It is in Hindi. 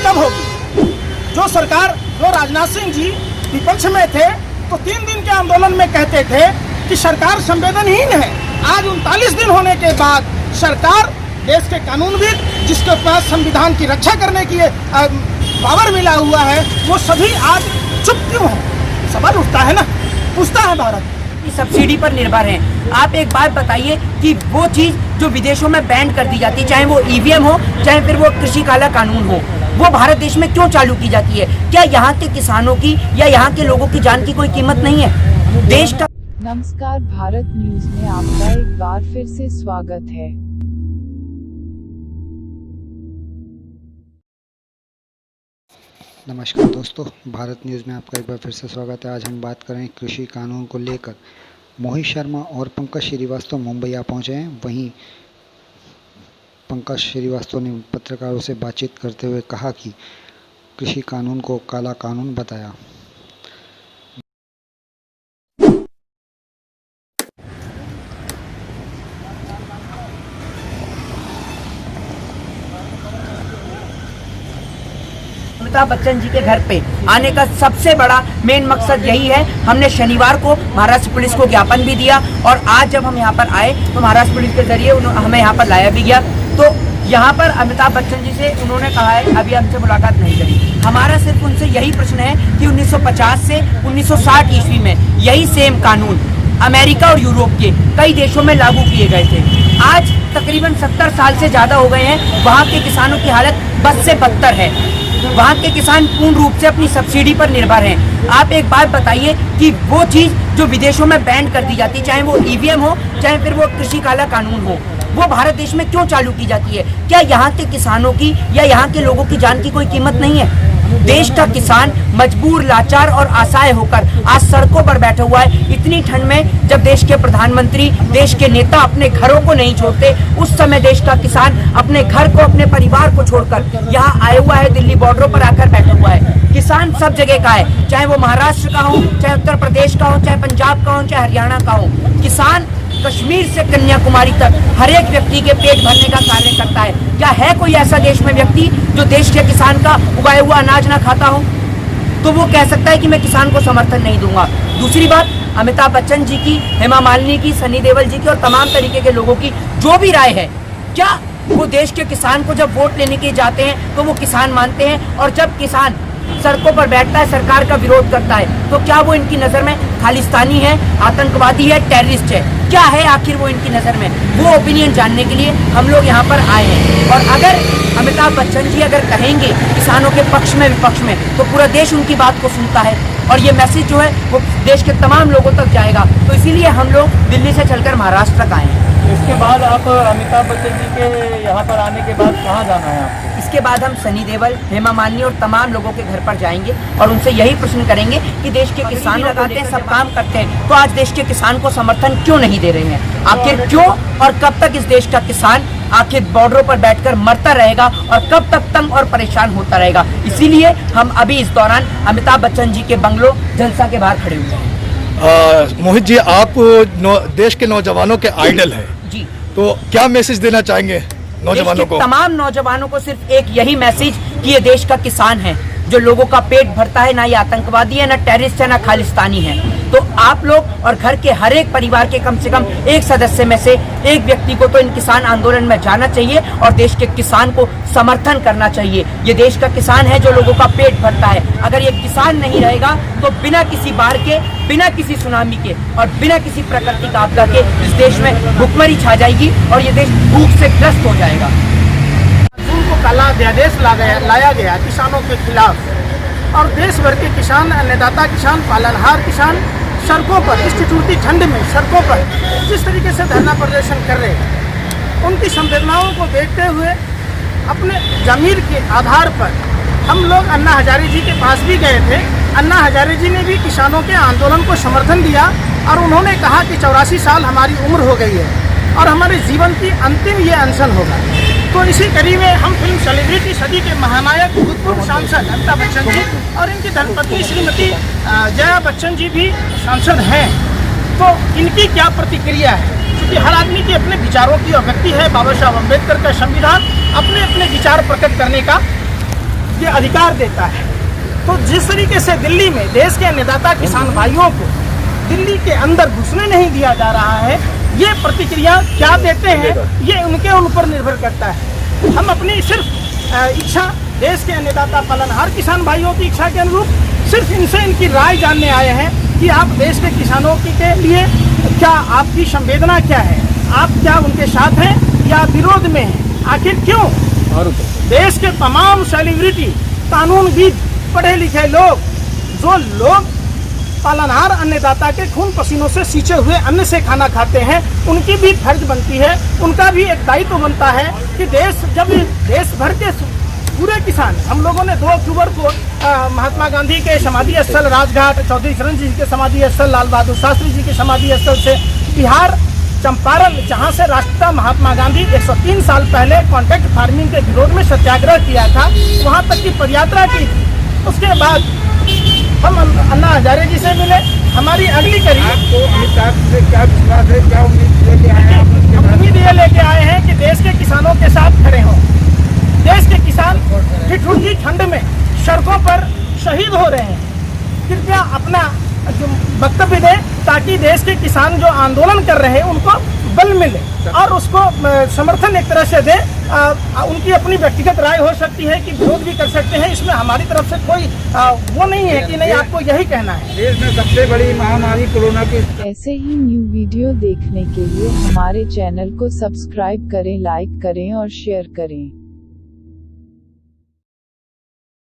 कब होगी? जो सरकार, जो राजनाथ सिंह जी विपक्ष में थे तो 3 दिन के आंदोलन में कहते थे कि सरकार संवेदनहीन है। आज 39 दिन होने के बाद सरकार, देश के कानूनविद जिसके पास संविधान की रक्षा करने की पावर मिला हुआ है, वो सभी आज चुप क्यों है? सवाल उठता है ना, पूछता है भारत। सब्सिडी पर निर्भर हैं। आप एक बात बताइए कि वो चीज जो विदेशों में बैन कर दी जाती है, चाहे वो ईवीएम हो, चाहे फिर वो कृषि काला कानून हो, वो भारत देश में क्यों चालू की जाती है? क्या यहाँ के किसानों की या यहाँ के लोगों की जान की कोई कीमत नहीं है? देश का नमस्कार, भारत न्यूज में आपका एक बार फिर से स्वागत है। नमस्कार दोस्तों, भारत न्यूज़ में आपका एक बार फिर से स्वागत है। आज हम बात करें कृषि कानून को लेकर। मोहित शर्मा और पंकज श्रीवास्तव मुंबई आ पहुंचे हैं। वहीं पंकज श्रीवास्तव ने पत्रकारों से बातचीत करते हुए कहा कि कृषि कानून को काला कानून बताया। अमिताभ बच्चन जी के घर पे आने का सबसे बड़ा मेन मकसद यही है। हमने शनिवार को महाराष्ट्र पुलिस को ज्ञापन भी दिया और आज जब हम यहाँ पर आए तो महाराष्ट्र पुलिस के जरिए हमें यहाँ पर लाया भी गया। तो यहाँ पर अमिताभ बच्चन जी से उन्होंने कहा है अभी हमसे मुलाकात नहीं करी। हमारा सिर्फ उनसे यही प्रश्न है कि 1950 से 1960 ईस्वी में यही सेम कानून अमेरिका और यूरोप के कई देशों में लागू किए गए थे। आज तकरीबन 70 साल से ज़्यादा हो गए हैं। वहाँ के किसानों की हालत बद से बदतर है। वहाँ के किसान पूर्ण रूप से अपनी सब्सिडी पर निर्भर हैं। आप एक बात बताइए कि वो चीज़ जो विदेशों में बैन कर दी जाती है, चाहे वो ईवीएम हो, चाहे फिर वो कृषि काला कानून हो, वो भारत देश में क्यों चालू की जाती है? क्या यहाँ के किसानों की या यहाँ के लोगों की जान की कोई कीमत नहीं है? देश का किसान मजबूर, लाचार और असहाय होकर आज सड़कों पर बैठा हुआ है। इतनी ठंड में जब देश के प्रधानमंत्री, देश के नेता अपने घरों को नहीं छोड़ते, उस समय देश का किसान अपने घर को, अपने परिवार को छोड़कर यहाँ आया हुआ है, दिल्ली बॉर्डरों पर आकर बैठा हुआ है। किसान सब जगह का है, चाहे वो महाराष्ट्र का हो, चाहे उत्तर प्रदेश का हो, चाहे पंजाब का हो, चाहे हरियाणा का हो। किसान कश्मीर से कन्याकुमारी तक हर एक व्यक्ति के पेट भरने का कार्य करता है। क्या है कोई ऐसा देश में व्यक्ति जो देश के किसान का उगाया हुआ अनाज ना खाता हो? तो वो कह सकता है कि मैं किसान को समर्थन नहीं दूंगा। दूसरी बात, अमिताभ बच्चन जी की, हेमा मालिनी की, सनी देओल जी की और तमाम तरीके के लोगों की जो भी राय है, क्या वो देश के किसान को जब वोट लेने के जाते हैं तो वो किसान मानते हैं? और जब किसान सड़कों पर बैठता है, सरकार का विरोध करता है, तो क्या वो इनकी नज़र में खालिस्तानी है, आतंकवादी है, टेररिस्ट है? क्या है आखिर वो इनकी नज़र में? वो ओपिनियन जानने के लिए हम लोग यहाँ पर आए हैं। और अगर अमिताभ बच्चन जी अगर कहेंगे किसानों के पक्ष में, विपक्ष में, तो पूरा देश उनकी बात को सुनता है और ये मैसेज जो है वो देश के तमाम लोगों तक जाएगा। तो इसीलिए हम लोग दिल्ली से चलकर महाराष्ट्र तक आए हैं। इसके बाद आप अमिताभ बच्चन जी के यहाँ पर आने के बाद कहाँ जाना है आपको? इसके बाद हम सनी देओल, हेमा मालिनी और तमाम लोगों के घर पर जाएंगे और उनसे यही प्रश्न करेंगे कि देश के किसान लगाते हैं, सब काम करते हैं, तो आज देश के किसान को समर्थन क्यों नहीं दे रहे हैं? आखिर क्यों और कब तक इस देश का किसान आखिर बॉर्डरों पर बैठकर मरता रहेगा और कब तक तंग और परेशान होता रहेगा? इसीलिए हम अभी इस दौरान अमिताभ बच्चन जी के बंगलो जलसा के बाहर खड़े हुए हैं। मोहित जी, आप देश के नौजवानों के आइडल हैं जी, तो क्या मैसेज देना चाहेंगे नौजवानों को? तमाम नौजवानों को सिर्फ एक यही मैसेज कि ये देश का किसान है जो लोगों का पेट भरता है, ना ये आतंकवादी है, ना टेररिस्ट है, ना खालिस्तानी है। तो आप लोग और घर के हर एक परिवार के कम से कम एक सदस्य में से एक व्यक्ति को तो इन किसान आंदोलन में जाना चाहिए और देश के किसान को समर्थन करना चाहिए। ये देश का किसान है जो लोगों का पेट भरता है। अगर ये किसान नहीं रहेगा तो बिना किसी बाढ़ के, बिना किसी सुनामी के और बिना किसी प्राकृतिक आपदा के इस देश में भुखमरी छा जाएगी और ये देश भूख से ग्रस्त हो जाएगा। को काला अध्यादेश लाया गया किसानों के खिलाफ और देश भर के किसान, अन्नदाता किसान, पालनहार किसान सड़कों पर इस ठिठुरती ठंड में सड़कों पर जिस तरीके से धरना प्रदर्शन कर रहे हैं, उनकी संवेदनाओं को देखते हुए अपने ज़मीर के आधार पर हम लोग अन्ना हजारे जी के पास भी गए थे। अन्ना हजारे जी ने भी किसानों के आंदोलन को समर्थन दिया और उन्होंने कहा कि 84 साल हमारी उम्र हो गई है और हमारे जीवन की अंतिम ये अनशन होगा। तो इसी कड़ी में हम फिल्म सेलिब्रिटी सदी के महानायक भूतपूर्व सांसद अमिताभ बच्चन जी और इनकी धर्मपत्नी श्रीमती जया बच्चन जी भी सांसद हैं। तो इनकी क्या प्रतिक्रिया है? क्योंकि हर आदमी के अपने विचारों की अभिव्यक्ति है। बाबा साहब अम्बेडकर का संविधान अपने अपने विचार प्रकट करने का ये अधिकार देता है। तो जिस तरीके से दिल्ली में देश के अन्नदाता किसान भाइयों को दिल्ली के अंदर घुसने नहीं दिया जा रहा है, ये प्रतिक्रिया क्या देते हैं ये उनके ऊपर निर्भर करता है। हम अपनी सिर्फ इच्छा देश के अन्नदाता पालनहार किसान भाइयों की इच्छा के अनुरूप सिर्फ इनसे इनकी राय जानने आए हैं कि आप देश के किसानों के लिए क्या आपकी संवेदना क्या है, आप क्या उनके साथ हैं या विरोध में हैं, आखिर क्यों? देश के तमाम सेलिब्रिटी, कानूनविद, पढ़े लिखे लोग, जो लोग पालनहार अन्नदाता के खून पसीनों से सींचे हुए अन्न से खाना खाते हैं, उनकी भी फर्ज बनती है, उनका भी एक दायित्व बनता है कि जब देश भर के पूरे किसान, हम लोगों ने 2 अक्टूबर को महात्मा गांधी के समाधि स्थल राजघाट, चौधरी चरण जी के समाधि स्थल, लाल बहादुर शास्त्री जी के समाधि स्थल से बिहार चंपारण, जहां से राष्ट्रपिता महात्मा गांधी 103 साल पहले कॉन्ट्रैक्ट फार्मिंग के विरोध में सत्याग्रह किया था, वहां तक की पदयात्रा की। उसके बाद हम अन्ना हजारे जी से मिले। हमारी अगली कड़ी आपको अमिताभ से क्या विश्वास है, क्या उम्मीद लेके आए हैं? हम उम्मीद ये लेके आए हैं कि देश के किसानों के साथ खड़े हों। देश के किसान ठिठुरती ठंड में सड़कों पर शहीद हो रहे हैं, कृपया अपना जो वक्तव्य दें ताकि देश के किसान जो आंदोलन कर रहे हैं उनको बल मिले और उसको समर्थन एक तरह से दे। उनकी अपनी व्यक्तिगत राय हो सकती है कि विरोध भी कर सकते हैं, इसमें हमारी तरफ से कोई वो नहीं है कि नहीं आपको यही कहना है। देश में सबसे बड़ी महामारी कोरोना की। ऐसे ही न्यू वीडियो देखने के लिए हमारे चैनल को सब्सक्राइब करें, लाइक करें और शेयर करें।